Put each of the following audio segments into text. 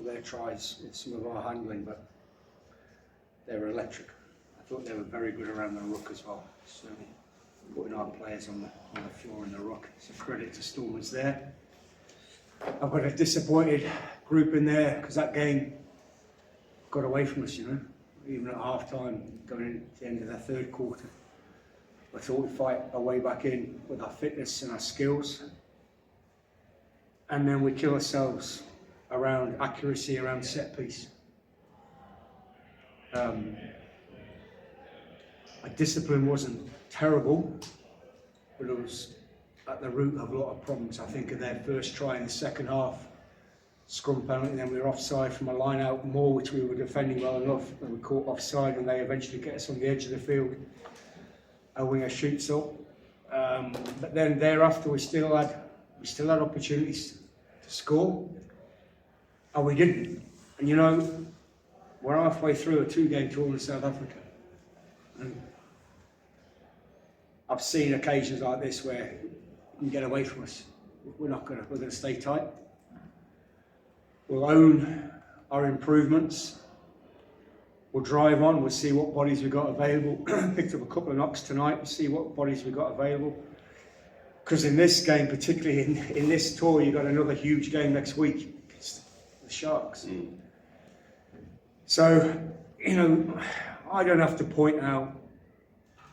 their tries with some of our handling, but they were electric. I thought they were very good around the ruck as well. So putting our players on the floor in the ruck. It's a credit to Stormers there. I've got a disappointed group in there because that game got away from us, you know. Even at half time, going into the end of the third quarter. I thought we'd fight our way back in with our fitness and our skills. And then we kill ourselves around accuracy, around set piece. Our discipline wasn't terrible, but it was at the root of a lot of problems. I think of their first try in the second half, scrum penalty, and then we were offside from a line out more, which we were defending well enough, and we caught offside, and they eventually get us on the edge of the field. Our winger shoots up, but then thereafter we still had opportunities to score, and we didn't. And you know, we're halfway through a 2-game tour in South Africa, and I've seen occasions like this where you can get away from us. We're going to stay tight. We'll own our improvements. We'll drive on. We'll see what bodies we've got available. Picked up a couple of knocks tonight. We'll see what bodies we've got available. Because in this game, particularly in this tour, you've got another huge game next week against the Sharks. So, you know, I don't have to point out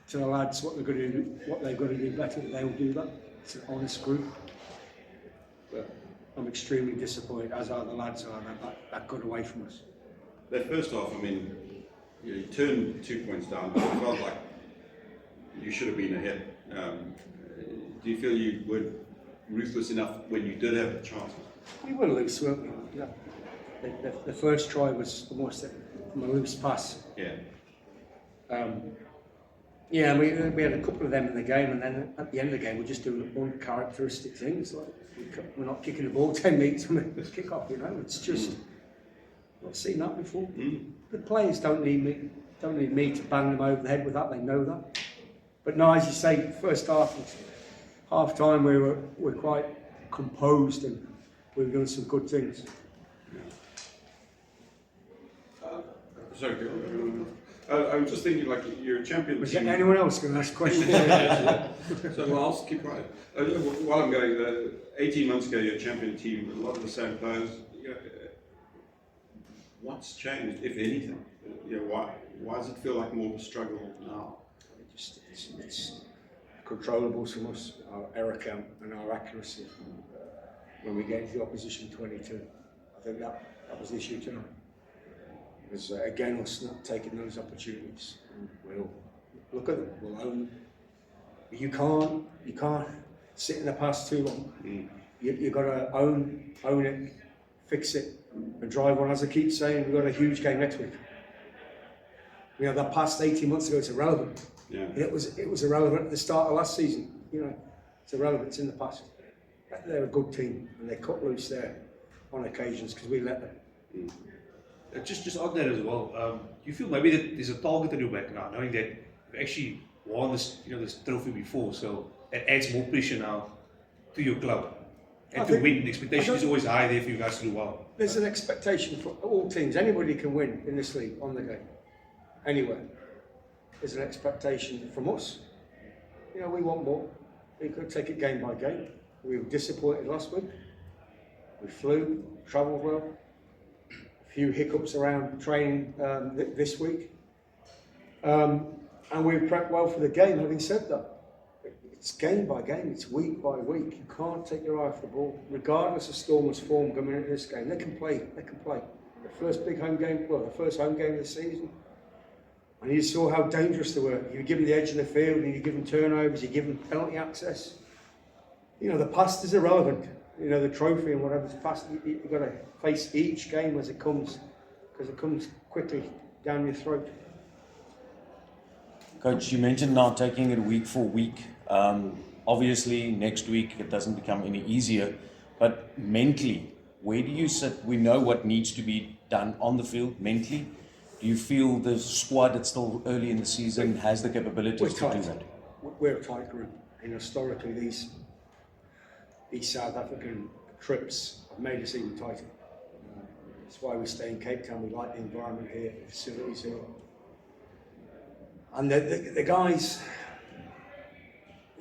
to the lads what they're going to do, what they've got to do better. They'll do that. It's an honest group. But I'm extremely disappointed, as are the lads, that got away from us. That first half, I mean, you turned 2 points down, but it felt like you should have been ahead. Do you feel you were ruthless enough when you did have the chances? We were loose, weren't we? Yeah. The first try was almost from a loose pass. Yeah. Yeah, we had a couple of them in the game, and then at the end of the game, we're just doing uncharacteristic things. Like we're not kicking the ball 10 metres from the kick-off, you know. It's just not seen that before. The players don't need me to bang them over the head with that. They know that. But no, as you say, first half time, we're quite composed and we were doing some good things. Sorry, I was just thinking, like, you're a champion. Was there anyone else going to ask questions? So well, I'll keep quiet. While I'm going, 18 months ago, you're a champion team, a lot of the same players. What's changed, if anything? Why does it feel like more of a struggle now? It's controllables from us, our error count and our accuracy. When we get into the opposition 22, I think that was the issue tonight. Because again, us not taking those opportunities. We'll look at them. We'll own them. You can't sit in the past too long. You've got to own it, fix it, and drive on. As I keep saying, we've got a huge game next week. You know, that past 18 months ago, it's irrelevant. Yeah. It was irrelevant at the start of last season. You know, it's irrelevant. It's in the past. They're a good team, and they cut loose there on occasions because we let them. Just on that as well, do you feel maybe that there's a target on your back now, knowing that you've actually won this trophy before, so it adds more pressure now to your club, and to win. The expectation is always high there for you guys to do well. There's an expectation for all teams. Anybody can win in this league on the game, anywhere. There's an expectation from us. You know, we want more. We could take it game by game. We were disappointed last week. We flew, travelled well. Few hiccups around training this week, and we prepped well for the game. Having said that, it's game by game, it's week by week. You can't take your eye off the ball, regardless of Stormers' form coming into this game. They can play. The first big home game, the first home game of the season, and you saw how dangerous they were. You give them the edge of the field, and you give them turnovers, you give them penalty access. You know, the past is irrelevant. You know, the trophy and whatever's past, you've got to face each game as it comes, because it comes quickly down your throat. Coach, you mentioned now taking it week for week. Obviously, next week it doesn't become any easier, but mentally, where do you sit? We know what needs to be done on the field mentally. Do you feel the squad that's still early in the season has the capabilities to do that? We're a tight group, and historically these South African trips have made us even tighter. That's why we stay in Cape Town. We like the environment here, the facilities here. And the guys,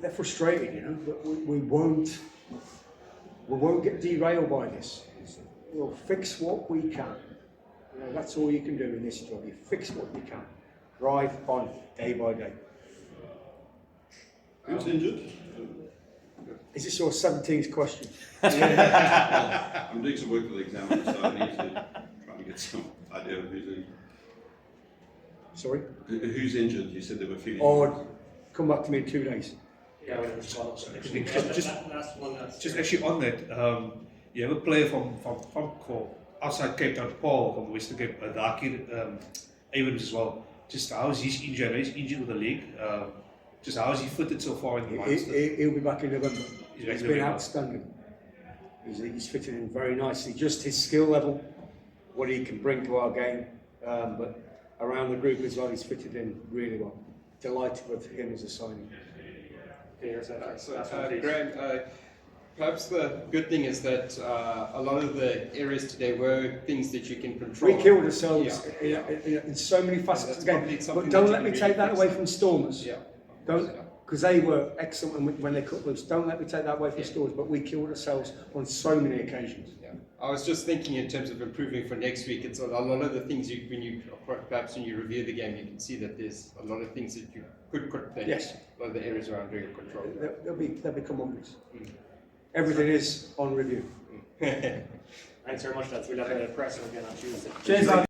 they're frustrated, you know, but we won't get derailed by this. We'll fix what we can. You know, that's all you can do in this job. You fix what you can. Drive on day by day. Who's injured? Is this your 17th question? I'm doing some work for the examiner, so I need to try and get some idea of who's injured. Sorry? Who's injured? You said there were a few. Or come back to me in 2 days. Yeah, we have a follow-up next week. Just- Last one. That's Just actually on that, you have a player from outside Cape Town, Paul from Western Cape, Dakir Abrams as well. Just how is his injury? He's injured with the leg. Just how is he fitted so far in the MUNSTER? He'll be back in November. He's back He's in been November. outstanding. He's fitted in very nicely. Just his skill level, what he can bring to our game, but around the group as well, he's fitted in really well. Delighted with him as a signing. Graham, perhaps the good thing is that a lot of the areas today were things that you can control. We killed ourselves in so many facets of the That's game. probably something But don't that let you me can take that really away fix. from Stormers. Yeah. Don't, because they were excellent when they cut loose. Don't let me take that away from Stormers. But we killed ourselves on so many occasions. Yeah. I was just thinking in terms of improving for next week. It's a lot of the things perhaps when you review the game, you can see that there's a lot of things that you could that Yes. a lot of the areas around your control. They'll become obvious. Everything is on review. Thanks very much, lads. We'll have a press again on Tuesday. Cheers, lad.